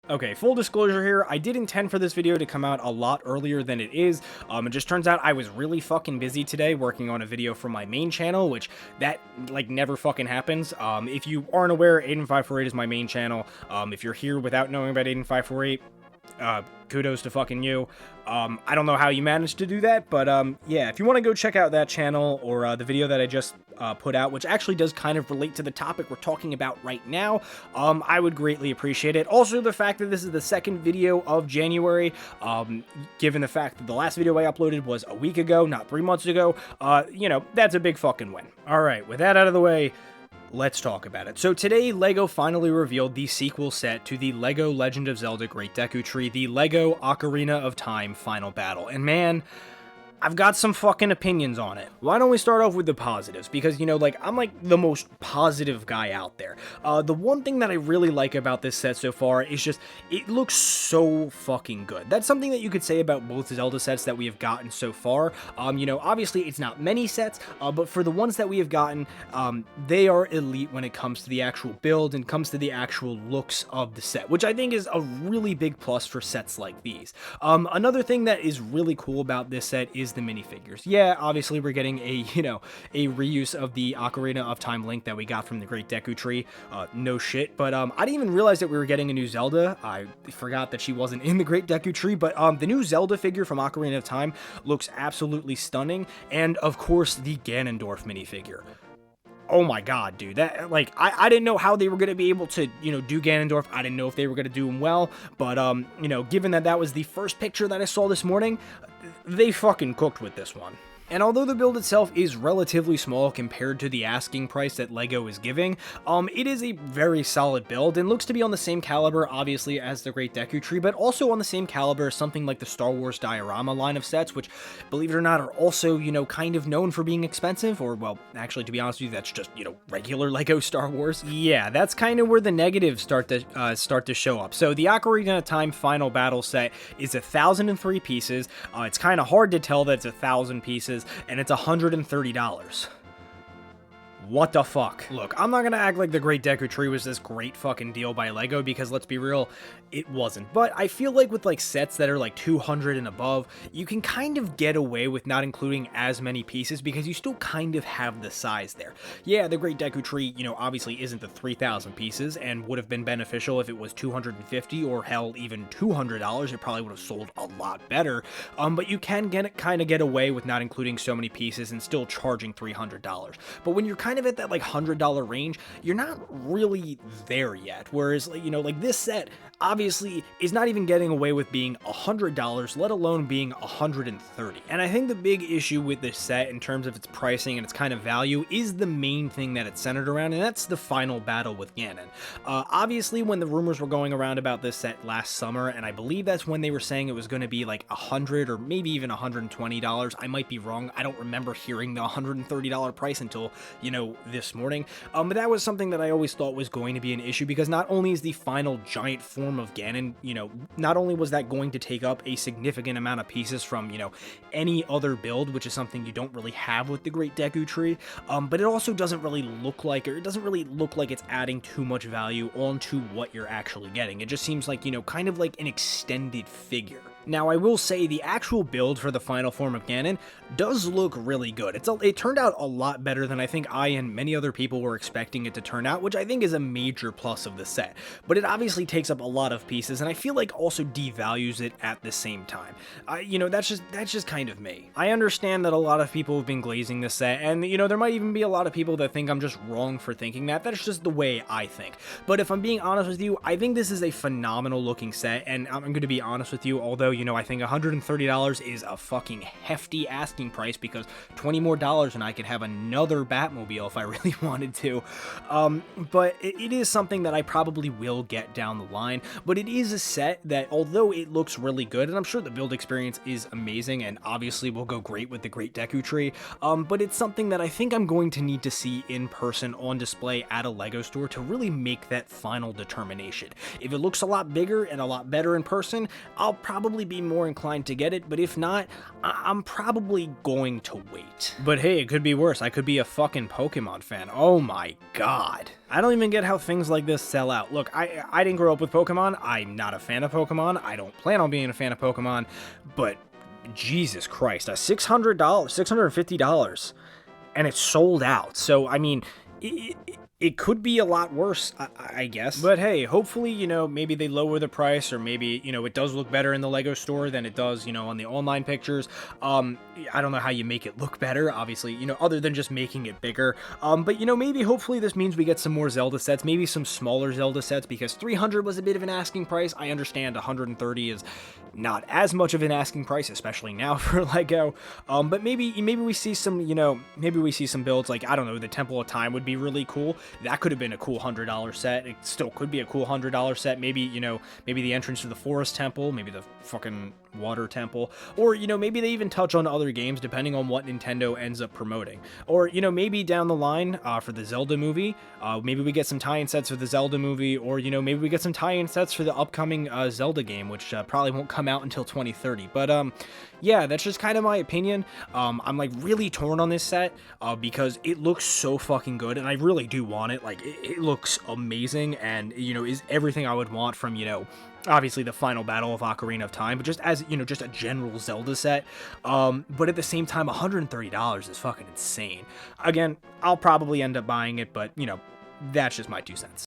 Okay, full disclosure here, I did intend for this video to come out a lot earlier than it is. It just turns out I was really fucking busy today working on a video for my main channel, which that like never fucking happens. If you aren't aware, Aidan548 is my main channel. If you're here without knowing about Aidan548, kudos to fucking you. I don't know how you managed to do that, but yeah, if you want to go check out that channel or the video that I just put out, which actually does kind of relate to the topic we're talking about right now, I would greatly appreciate it. Also, the fact that this is the second video of January, given the fact that the last video I uploaded was a week ago, not 3 months ago, you know, that's a big fucking win. All right, with that out of the way, let's talk about it. So today, LEGO finally revealed the sequel set to the LEGO Legend of Zelda Great Deku Tree, the LEGO Ocarina of Time Final Battle. And man, I've got some fucking opinions on it. Why don't we start off with the positives? Because, you know, like, I'm like the most positive guy out there. The one thing that I really like about this set so far is just, it looks so fucking good. That's something that you could say about both Zelda sets that we have gotten so far. You know, obviously it's not many sets, but for the ones that we have gotten, they are elite when it comes to the actual build and comes to the actual looks of the set, which I think is a really big plus for sets like these. Another thing that is really cool about this set is the minifigures. Yeah, obviously we're getting a, you know, a reuse of the Ocarina of Time Link that we got from the Great Deku Tree. No shit, but I didn't even realize that we were getting a new Zelda. I forgot that she wasn't in the Great Deku Tree, but the new Zelda figure from Ocarina of Time looks absolutely stunning, and of course the Ganondorf minifigure. Oh my god, dude, that, like, I didn't know how they were going to be able to, you know, do Ganondorf. I didn't know if they were going to do him well, but, you know, given that that was the first picture that I saw this morning, they fucking cooked with this one. And although the build itself is relatively small compared to the asking price that LEGO is giving, it is a very solid build and looks to be on the same caliber, obviously, as the Great Deku Tree, but also on the same caliber as something like the Star Wars Diorama line of sets, which, believe it or not, are also, you know, kind of known for being expensive, or, well, actually, to be honest with you, that's just, you know, regular LEGO Star Wars. Yeah, that's kind of where the negatives start to show up. So the Ocarina of Time Final Battle set is 1,003 pieces. It's kind of hard to tell that it's 1,000 pieces, and it's $130. What the fuck? Look, I'm not gonna act like the Great Deku Tree was this great fucking deal by LEGO, because let's be real, it wasn't. But I feel like with like sets that are like 200 and above, you can kind of get away with not including as many pieces because you still kind of have the size there. Yeah, the Great Deku Tree, you know, obviously isn't the 3,000 pieces and would have been beneficial if it was 250 or hell, even $200. It probably would have sold a lot better. But you can kind of get away with not including so many pieces and still charging $300. But when you're kind of at that like $100 range, you're not really there yet. Whereas, you know, like this set obviously is not even getting away with being $100, let alone being $130. And I think the big issue with this set in terms of its pricing and its kind of value is the main thing that it's centered around, and that's the final battle with Ganon. Obviously, when the rumors were going around about this set last summer, and I believe that's when they were saying it was going to be like $100 or maybe even $120. I might be wrong. I don't remember hearing the $130 price until, you know, this morning. But that was something that I always thought was going to be an issue, because not only is the final giant form of Ganon, you know, not only was that going to take up a significant amount of pieces from, you know, any other build, which is something you don't really have with the Great Deku Tree, but it also doesn't really look like, or it doesn't really look like it's adding too much value onto what you're actually getting. It just seems like, you know, kind of like an extended figure. Now, I will say the actual build for the final form of Ganon does look really good. It turned out a lot better than I think I and many other people were expecting it to turn out, which I think is a major plus of the set. But it obviously takes up a lot of pieces, and I feel like also devalues it at the same time. You know, that's just kind of me. I understand that a lot of people have been glazing this set, and, you know, there might even be a lot of people that think I'm just wrong for thinking that. That's just the way I think. But if I'm being honest with you, I think this is a phenomenal looking set, and I'm going to be honest with you, although, you know, I think $130 is a fucking hefty asking price, because $20 more and I could have another Batmobile if I really wanted to. But it is something that I probably will get down the line. But it is a set that, although it looks really good, and I'm sure the build experience is amazing and obviously will go great with the Great Deku Tree, but it's something that I think I'm going to need to see in person on display at a LEGO store to really make that final determination. If it looks a lot bigger and a lot better in person, I'll probably probably be more inclined to get it, but if not, I'm probably going to wait. But hey, it could be worse. I could be a fucking Pokemon fan. Oh my god. I don't even get how things like this sell out. Look, I didn't grow up with Pokemon. I'm not a fan of Pokemon. I don't plan on being a fan of Pokemon, but Jesus Christ, $600, $650, and it's sold out. So, I mean, it could be a lot worse, I guess. But hey, hopefully, you know, maybe they lower the price, or maybe, you know, it does look better in the Lego store than it does, you know, on the online pictures. I don't know how you make it look better, obviously, you know, other than just making it bigger. But, you know, maybe hopefully this means we get some more Zelda sets, maybe some smaller Zelda sets, because 300 was a bit of an asking price. I understand 130 is not as much of an asking price, especially now for Lego. But maybe we see some, you know, maybe we see some builds like, I don't know, the Temple of Time would be really cool. That could have been a cool $100 set. It still could be a cool $100 set. Maybe, you know, maybe the entrance to the Forest Temple, maybe the fucking Water Temple, or, you know, maybe they even touch on other games depending on what Nintendo ends up promoting. Or, you know, maybe down the line for the Zelda movie, maybe we get some tie-in sets for the Zelda movie, or, you know, maybe we get some tie-in sets for the upcoming Zelda game, which probably won't come out until 2030. But yeah, that's just kind of my opinion. I'm like really torn on this set because it looks so fucking good, and I really do want it. Like, it looks amazing, and, you know, is everything I would want from, you know, obviously the final battle of Ocarina of Time, but just as, you know, just a general Zelda set. But at the same time, $130 is fucking insane. Again, I'll probably end up buying it, but, you know, that's just my 2 cents.